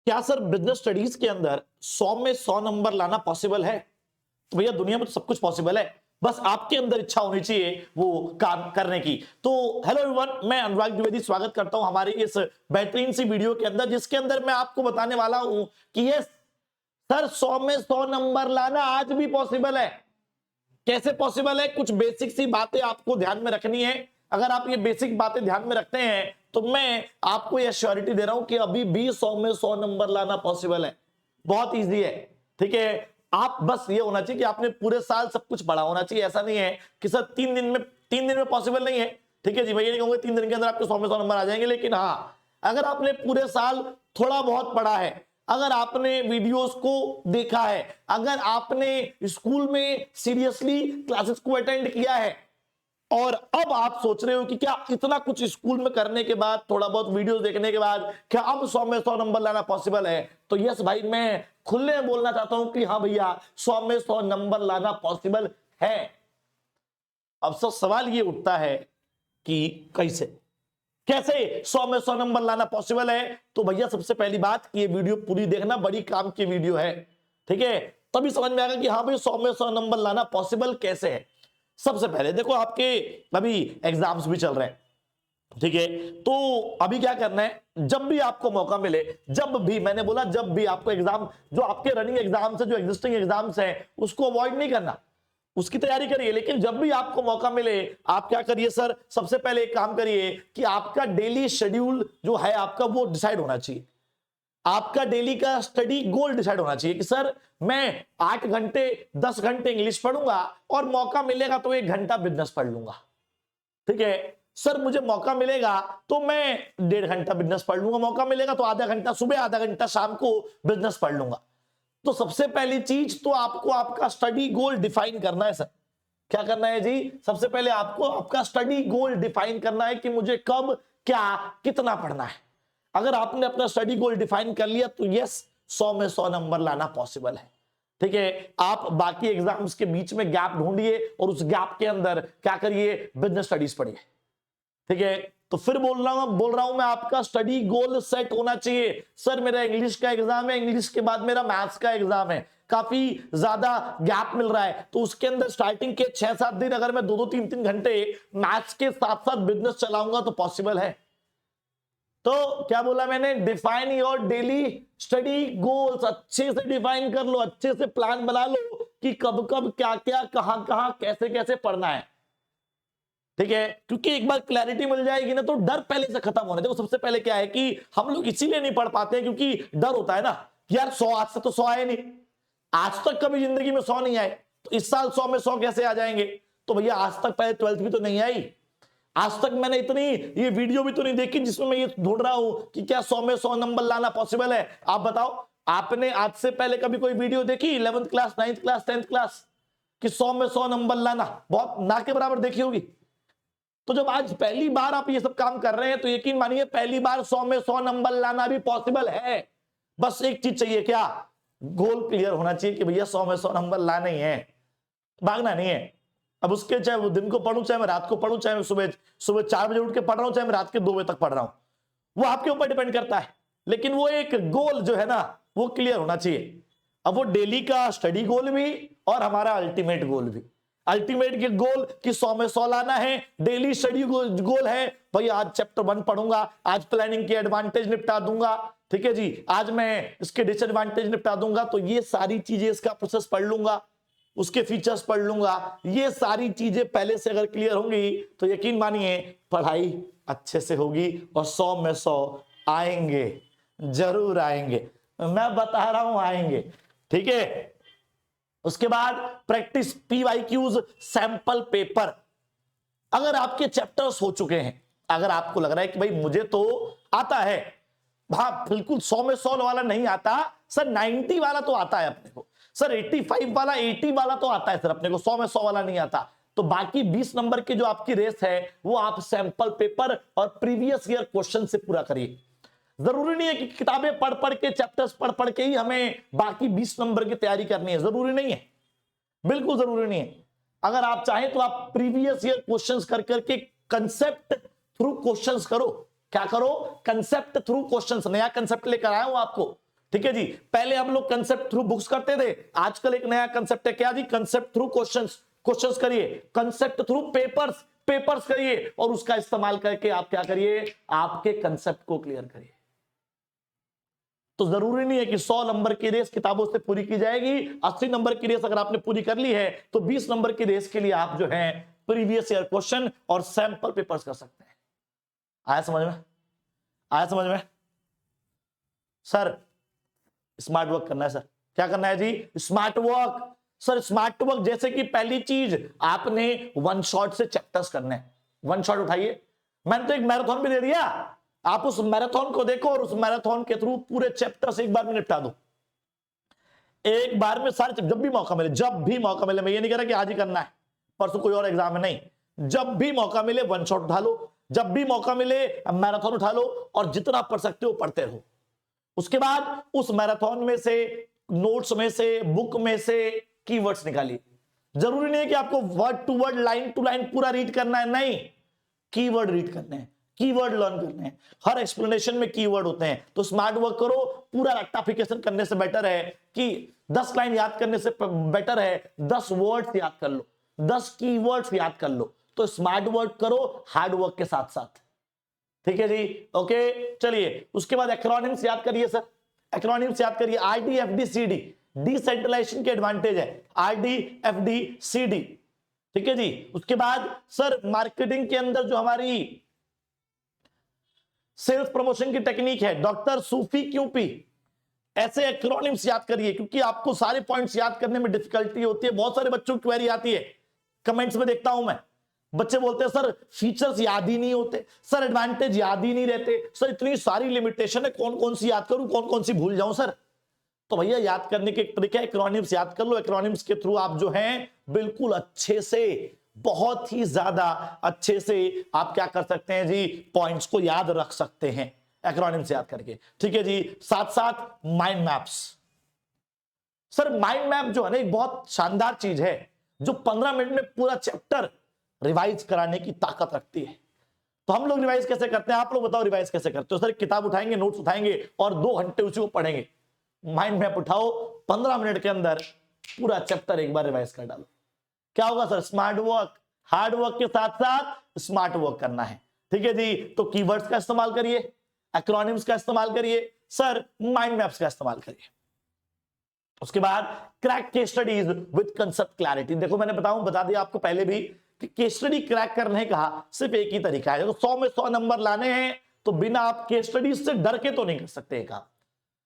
क्या sir business studies के अंदर 100 में 100 नंबर लाना पॉसिबल है? तो भैया दुनिया में तो सब कुछ पॉसिबल है, बस आपके अंदर इच्छा होनी चाहिए वो काम करने की। तो हेलो एवरीवन, मैं अनुराग द्विवेदी स्वागत करता हूं हमारी इस बेहतरीन सी वीडियो के अंदर, जिसके अंदर मैं आपको बताने वाला हूं कि ये सर 100 में 100 नंबर लाना आज भी पॉसिबल है। कैसे पॉसिबल है? कुछ बेसिक सी बातें आपको ध्यान में रखनी है। अगर आप ये बेसिक बातें ध्यान में रखते हैं तो मैं आपको ये श्योरिटी दे रहा हूं कि अभी भी 100 में 100 नंबर लाना पॉसिबल है। बहुत इजी है, ठीक है। आप बस ये होना चाहिए कि आपने पूरे साल सब कुछ पढ़ा होना चाहिए। ऐसा नहीं है कि सर 3 दिन में पॉसिबल नहीं है, ठीक है जी। मैं ये नहीं कहूंगा 3 दिन के अंदर आपके 100 में 100 नंबर आ जाएंगे, लेकिन हाँ, अगर आपने पूरे साल थोड़ा बहुत पढ़ा है, अगर आपने वीडियोस को देखा है, अगर आपने स्कूल में सीरियसली क्लासेस को अटेंड किया है, और अब आप सोच रहे हो कि क्या इतना कुछ स्कूल में करने के बाद, थोड़ा बहुत वीडियोस देखने के बाद, क्या अब 100 में 100 नंबर लाना पॉसिबल है? तो यस भाई, मैं खुले में बोलना चाहता हूं कि हाँ भैया, 100 में 100 नंबर लाना पॉसिबल है। अब सब सवाल ये उठता है कि कैसे 100 में 100 नंबर लाना पॉसिबल है? तो भैया सबसे पहली बात, ये वीडियो पूरी देखना, बड़ी काम की वीडियो है, ठीक है। तभी समझ में आएगा कि हाँ भाई 100 में 100 नंबर लाना पॉसिबल कैसे है। सबसे पहले देखो, आपके अभी एग्जाम्स भी चल रहे हैं, ठीक है। तो अभी क्या करना है, जब भी आपको मौका मिले, जब भी, मैंने बोला जब भी आपको एग्जाम, जो आपके रनिंग एग्जाम्स है, जो एग्जिस्टिंग एग्जाम्स है, उसको अवॉइड नहीं करना, उसकी तैयारी करिए। लेकिन जब भी आपको मौका मिले, आप क्या करिए सर, सबसे पहले एक काम करिए कि आपका डेली शेड्यूल जो है आपका, वो डिसाइड होना चाहिए। आपका डेली का स्टडी गोल डिसाइड होना चाहिए कि सर मैं 8 घंटे 10 घंटे इंग्लिश पढ़ूंगा और मौका मिलेगा तो 1 घंटा बिजनेस पढ़ लूंगा, ठीक है। सर मुझे मौका मिलेगा तो मैं 1.5 घंटा बिजनेस पढ़ लूंगा, मौका मिलेगा तो आधा घंटा सुबह, आधा घंटा शाम को बिजनेस पढ़ लूंगा। तो सबसे पहली चीज तो आपको आपका स्टडी गोल डिफाइन करना है सर। क्या करना है जी? सबसे पहले आपको आपका स्टडी गोल डिफाइन करना है कि मुझे कब, क्या, कितना पढ़ना है। अगर आपने अपना स्टडी गोल डिफाइन कर लिया तो यस, 100 में 100 नंबर लाना पॉसिबल है, ठीक है। आप बाकी एग्जाम्स के बीच में गैप ढूंढिए और उस गैप के अंदर क्या करिए, बिजनेस स्टडीज पढ़िए, ठीक है। तो फिर बोल रहा हूं मैं, आपका स्टडी गोल सेट होना चाहिए। सर मेरा इंग्लिश का एग्जाम है, इंग्लिश के बाद मेरा मैथ्स का एग्जाम है, काफी ज्यादा गैप मिल रहा है, तो उसके अंदर स्टार्टिंग के 6-7 दिन अगर मैं 2-2 3-3 घंटे मैथ्स के साथ साथ बिजनेस चलाऊंगा तो पॉसिबल है। तो क्या बोला मैंने? Define your daily study goals. अच्छे से डिफाइन कर लो, अच्छे से प्लान बना लो कि कब कब, क्या क्या, कहां कहां, कैसे कैसे पढ़ना है, ठीक है। क्योंकि एक बार क्लैरिटी मिल जाएगी ना तो डर पहले से खत्म होने। देखो सबसे पहले क्या है कि हम लोग इसीलिए नहीं पढ़ पाते हैं क्योंकि डर होता है ना, यार 100 आज से तो 100 आए नहीं, आज तक कभी जिंदगी में 100 नहीं आए, तो इस साल 100 में 100 कैसे आ जाएंगे? तो भैया आज तक पहले 12th भी तो नहीं आई, आज तक मैंने इतनी ये वीडियो भी तो नहीं देखी जिसमें मैं ये ढूंढ रहा हूं कि क्या 100 में 100 नंबर लाना पॉसिबल है। आप बताओ, आपने आज से पहले कभी कोई वीडियो देखी 11th class, 9th class, 10th class कि 100 में 100 नंबर लाना? बहुत ना के बराबर देखी होगी। तो जब आज पहली बार आप ये सब काम कर रहे हैं तो यकीन मानिए पहली बार 100 में 100 नंबर लाना भी पॉसिबल है। बस एक चीज चाहिए, क्या? गोल क्लियर होना चाहिए कि भैया 100 में 100 नंबर लाने ही है, भागना नहीं है। अब उसके चाहे वो दिन को पढ़ूं, चाहे मैं रात को पढ़ूं, चाहे मैं सुबह 4 बजे उठ के पढ़ रहा हूं, चाहे मैं रात के 2 बजे तक पढ़ रहा हूं, वो आपके ऊपर डिपेंड करता है। लेकिन वो एक गोल जो है ना, वो क्लियर होना चाहिए। अब वो डेली का स्टडी गोल भी और हमारा अल्टीमेट गोल भी। अल्टीमेट के गोल कि 100 में 100 लाना है, डेली स्टडी गोल है भाई आज चैप्टर 1 पढ़ूंगा, आज प्लानिंग के एडवांटेज निपटा दूंगा, ठीक है जी, आज मैं इसके डिसएडवांटेज निपटा दूंगा, तो ये सारी चीजें, इसका प्रोसेस पढ़ लूंगा, उसके फीचर्स पढ़ लूंगा। ये सारी चीजें पहले से अगर क्लियर होंगी तो यकीन मानिए पढ़ाई अच्छे से होगी और 100 में 100 आएंगे, जरूर आएंगे, मैं बता रहा हूं आएंगे, ठीक है। उसके बाद प्रैक्टिस PYQs, सैंपल पेपर। अगर आपके चैप्टर्स हो चुके हैं, अगर आपको लग रहा है कि भाई मुझे तो आता है, हाँ बिल्कुल 100 में 100 वाला नहीं आता सर, 90 वाला तो आता है अपने को सर, 85 वाला, 80 वाला तो आता है सर अपने को, 100 में 100 वाला नहीं आता, तो बाकी 20 नंबर की जो आपकी रेस है वो आप सैंपल पेपर और प्रीवियस ईयर क्वेश्चन से पूरा करिए। जरूरी नहीं है कि किताबें पढ़ पढ़ के, चैप्टर्स पढ़ पढ़ के ही हमें बाकी 20 नंबर की तैयारी करनी है, जरूरी नहीं है, बिल्कुल जरूरी नहीं है। अगर आप चाहें तो आप प्रीवियस ईयर क्वेश्चंस कर करके कंसेप्ट थ्रू क्वेश्चंस करो। क्या करो? Concept through questions. नया कंसेप्ट लेकर आया हूं आपको, ठीक है जी। पहले हम लोग कंसेप्ट थ्रू बुक्स करते थे, आजकल एक नया कंसेप्ट है, क्या जी? Concept through questions. क्वेश्चंस करिए, कंसेप्ट थ्रू पेपर्स, पेपर्स करिए, और उसका इस्तेमाल करके आप क्या करिए? आपके कंसेप्ट को क्लियर करिए। तो जरूरी नहीं है कि 100 नंबर की रेस किताबों से पूरी की जाएगी। 80 नंबर की रेस अगर आपने पूरी कर ली है तो 20 नंबर की रेस के लिए आप जो है प्रीवियस ईयर क्वेश्चन और सैंपल पेपर्स कर सकते हैं। आया समझ में? आया समझ में? सर स्मार्ट वर्क करना है। सर क्या करना है जी? Smart work. Sir smart work जैसे कि पहली चीज आपने वन शॉट से चैप्टर्स करने हैं। वन शॉट उठाइए, मैंने तो एक मैराथन भी दे दिया, आप उस मैराथन को देखो और उस मैराथन के थ्रू पूरे चैप्टर्स एक बार में निपटा दो। एक बार में सारे, जब भी मौका मिले, जब भी मौका मिले, मैं ये नहीं कह रहा कि आज ही करना है, परसों कोई और एग्जाम है, नहीं, जब भी मौका मिले वन शॉट उठा लो, जब भी मौका मिले मैराथन उठा लो, और जितना पढ़ सकते हो पढ़ते रहो। उसके बाद उस मैराथन में से, नोट्स में से, बुक में से कीवर्ड्स निकालिए। जरूरी नहीं है कि आपको word to word, line to line पूरा रीड करना है, नहीं, कीवर्ड रीड करने हैं, कीवर्ड लर्न करने हैं। हर एक्सप्लेनेशन में कीवर्ड होते हैं। तो स्मार्ट वर्क करो, पूरा रेक्टिफिकेशन करने से बेटर है कि 10 लाइन याद करने से बेटर है 10 वर्ड्स याद कर लो, 10 कीवर्ड्स याद कर लो। तो स्मार्ट वर्क करो हार्ड वर्क के साथ साथ, ठीक है जी। ओके चलिए, उसके बाद एक्रोनिम्स याद करिए। सर एक्रोनिम्स याद करिए, आरडी एफडी सीडी, डिसेंट्रलाइजेशन के एडवांटेज है, आरडी एफडी सीडी, ठीक है जी। उसके बाद सर मार्केटिंग के अंदर जो हमारी सेल्स प्रमोशन की टेक्निक है, डॉक्टर सूफी क्यों पी, ऐसे एक्रोनिम्स याद करिए, क्योंकि आपको सारे पॉइंट्स याद करने में डिफिकल्टी होती है। बहुत सारे बच्चों की क्वेरी आती है, कमेंट्स में देखता हूं मैं, बच्चे बोलते हैं सर फीचर्स याद ही नहीं होते, सर एडवांटेज याद ही नहीं रहते, सर इतनी सारी लिमिटेशन है, कौन कौन सी याद करूं, कौन कौन सी भूल जाऊं सर। तो भैया याद करने के ट्रिक है, एक्रोनिम्स याद कर लो। एक्रोनिम्स के थ्रू आप जो हैं बिल्कुल अच्छे से, बहुत ही ज्यादा अच्छे से आप क्या कर सकते हैं जी? पॉइंट्स को याद रख सकते हैं एक्रोनिम्स याद करके, ठीक है जी। साथ साथ mind maps. Sir mind map जो है ना एक बहुत शानदार चीज है, जो 15 मिनट में पूरा चैप्टर रिवाइज कराने की ताकत रखती है। तो हम लोग रिवाइज कैसे करते हैं, आप लोग बताओ रिवाइज कैसे करते हो? सर किताब उठाएंगे, नोट्स उठाएंगे और 2 घंटे उसी को पढ़ेंगे। माइंड मैप उठाओ, 15 मिनट के अंदर पूरा चैप्टर एक बार रिवाइज कर डालो। क्या होगा sir? Smart work, hard work के साथ साथ स्मार्ट वर्क करना है, ठीक है जी। तो कीवर्ड्स का इस्तेमाल करिए, एक्रोनिम्स का इस्तेमाल करिए, सर माइंड मैप्स का इस्तेमाल करिए। उसके बाद crack case studies with concept clarity. देखो मैंने बता दिया आपको पहले भी कि केस स्टडी क्रैक करने का सिर्फ एक ही तरीका है। तो 100 में 100 नंबर लाने हैं तो बिना आप केस स्टडीज से डर के तो नहीं कर सकते काम।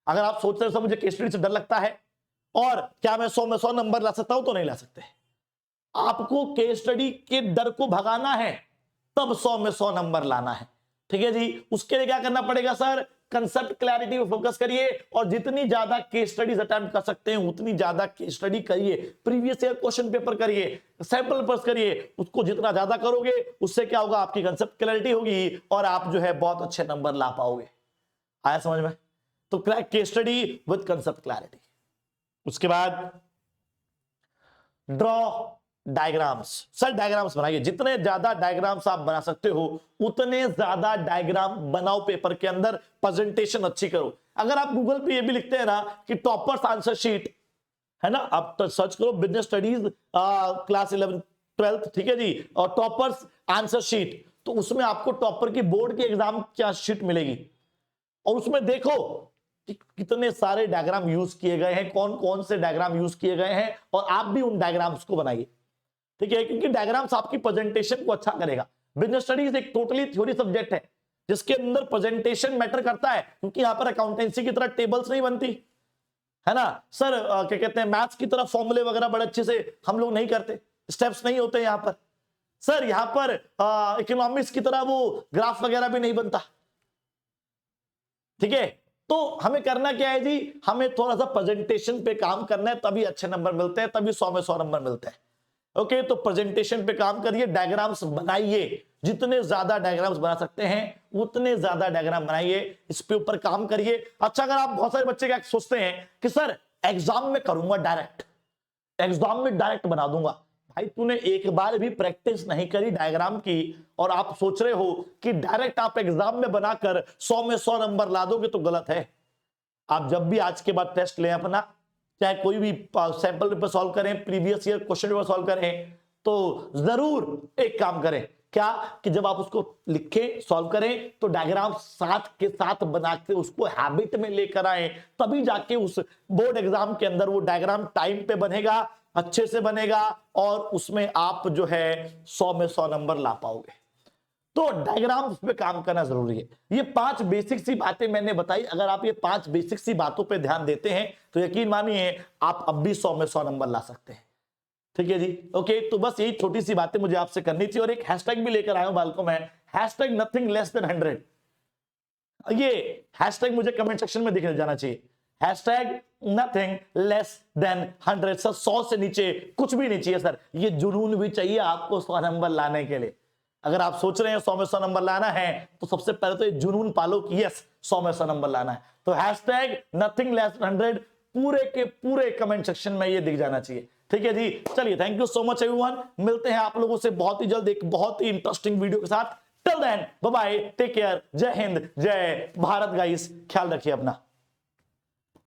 अगर आप सोचते हो मुझे केस स्टडी से डर लगता है और क्या मैं 100 में 100 नंबर ला सकता हूं, तो नहीं ला सकते। आपको केस स्टडी के डर को भगाना है, तब 100 में 100 नंबर लाना है, ठीक है जी। उसके लिए क्या करना पड़ेगा सर? कंसेप्ट क्लैरिटी पे फोकस करिए और जितनी ज्यादा केस स्टडीज अटेम्प्ट कर सकते हैं उतनी ज्यादा केस स्टडी करिए, प्रीवियस ईयर क्वेश्चन पेपर करिए, सैंपल पेपर्स करिए। उसको जितना ज्यादा करोगे उससे क्या होगा? आपकी कंसेप्ट क्लैरिटी होगी और आप जो है बहुत अच्छे नंबर ला पाओगे। आया समझ में? तो crack case study with concept clarity. उसके बाद ड्रॉ डायग्राम्स। सर डायग्राम्स बनाइए, जितने ज्यादा डायग्राम्स आप बना सकते हो उतने ज्यादा डायग्राम बनाओ पेपर के अंदर, प्रेजेंटेशन अच्छी करो। अगर आप गूगल पे ये भी लिखते हैं ना कि टॉपर्स आंसर शीट है ना, आप तो सर्च करो बिजनेस स्टडीज क्लास 11 12, ठीक है जी, और टॉपर्स आंसर शीट, तो उसमें आपको टॉपर की बोर्ड की एग्जाम क्या शीट मिलेगी और उसमें देखो कि कितने सारे डायग्राम यूज किए गए हैं, कौन कौन से डायग्राम यूज किए गए हैं, और आप भी उन डायग्राम्स को बनाइए, ठीक है, क्योंकि डायग्राम्स आपकी प्रेजेंटेशन को अच्छा करेगा। बिजनेस स्टडीज एक टोटली थ्योरी सब्जेक्ट है जिसके अंदर प्रेजेंटेशन मैटर करता है, क्योंकि यहां पर अकाउंटेंसी की तरह टेबल्स नहीं बनती है ना सर, क्या कहते हैं, मैथ्स की तरह फॉर्मूले वगैरह बड़े अच्छे से हम लोग नहीं करते, स्टेप्स नहीं होते यहां पर सर, यहां पर इकोनॉमिक्स की तरह वो ग्राफ वगैरह भी नहीं बनता, ठीक है। तो हमें करना क्या है जी? हमें थोड़ा सा प्रेजेंटेशन पे काम करना है, तभी अच्छे नंबर मिलते हैं, तभी 100 में 100 नंबर मिलते हैं। ओके, तो प्रेजेंटेशन पे काम करिए, डायग्राम्स बनाइए, जितने ज्यादा डायग्राम्स बना सकते हैं उतने ज्यादा डायग्राम बनाइए, इस पे ऊपर काम करिए। अच्छा, अगर आप, बहुत सारे बच्चे क्या सोचते हैं कि सर एग्जाम में करूंगा डायरेक्ट, एग्जाम में डायरेक्ट बना दूंगा। भाई तूने एक बार भी प्रैक्टिस नहीं करी डायग्राम की और आप सोच रहे हो कि डायरेक्ट आप एग्जाम में बनाकर 100 में 100 नंबर ला दोगे, तो गलत है। आप जब भी आज के बाद टेस्ट लें अपना, चाहे कोई भी सैंपल पेपर सॉल्व करें, previous year question paper solve करें, तो जरूर एक काम करें, क्या कि जब आप उसको लिखें सॉल्व करें तो डायग्राम साथ के साथ बना के उसको हैबिट में लेकर आए, तभी जाके उस बोर्ड एग्जाम के अंदर वो डायग्राम टाइम पे बनेगा, अच्छे से बनेगा, और उसमें आप जो है 100 में 100 नंबर ला पाओगे। तो डायग्राम पे काम करना जरूरी है। ये 5 बेसिक सी बातें मैंने बताई, अगर आप ये 5 बेसिक सी बातों पे ध्यान देते हैं तो यकीन मानिए आप अब भी 100 में 100 नंबर ला सकते हैं। ठीक है जी, ओके। तो बस यही छोटी सी बातें मुझे आपसे करनी थी, और एक हैशटैग भी लेकर आया हूं बालकों में, हैशटैग नथिंग लेस देन 100। ये हैशटैग मुझे कमेंट सेक्शन में दिख जाना चाहिए, hashtag nothing less than 100। Sir 100 से नीचे कुछ भी नहीं चाहिए सर, ये जुनून भी चाहिए आपको 100 नंबर लाने के लिए। अगर आप सोच रहे हैं 100 में 100 नंबर लाना है, तो सबसे पहले तो ये जुनून पालो कि यस 100 में 100 नंबर लाना है। तो हैशटैग नथिंग लेस देन 100 पूरे के पूरे कमेंट सेक्शन में ये दिख जाना चाहिए। ठीक है जी, चलिए thank you so much everyone, मिलते हैं आप लोगों से बहुत ही जल्द एक बहुत ही इंटरेस्टिंग वीडियो के साथ। Till then bye bye, take care, जय हिंद जय भारत गाइस, ख्याल रखिए अपना।